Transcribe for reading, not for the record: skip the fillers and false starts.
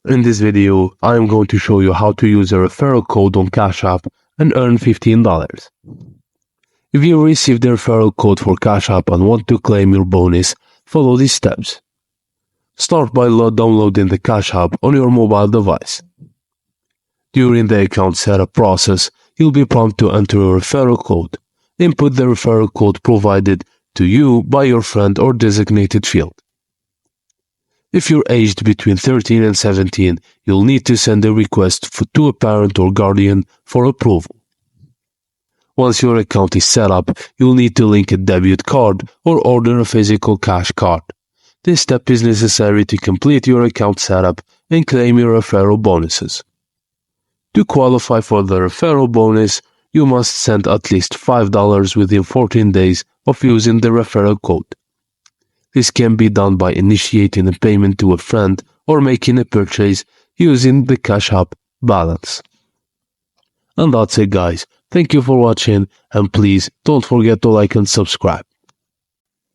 In this video, I am going to show you how to use a referral code on Cash App and earn $15. If you received the referral code for Cash App and want to claim your bonus, follow these steps. Start by downloading the Cash App on your mobile device. During the account setup process, you'll be prompted to enter a referral code. Input the referral code provided to you by your friend or designated field. If you're aged between 13 and 17, you'll need to send a request to a parent or guardian for approval. Once your account is set up, you'll need to link a debit card or order a physical cash card. This step is necessary to complete your account setup and claim your referral bonuses. To qualify for the referral bonus, you must send at least $5 within 14 days of using the referral code. This can be done by initiating a payment to a friend or making a purchase using the Cash App balance. And that's it, guys. Thank you for watching, and please don't forget to like and subscribe.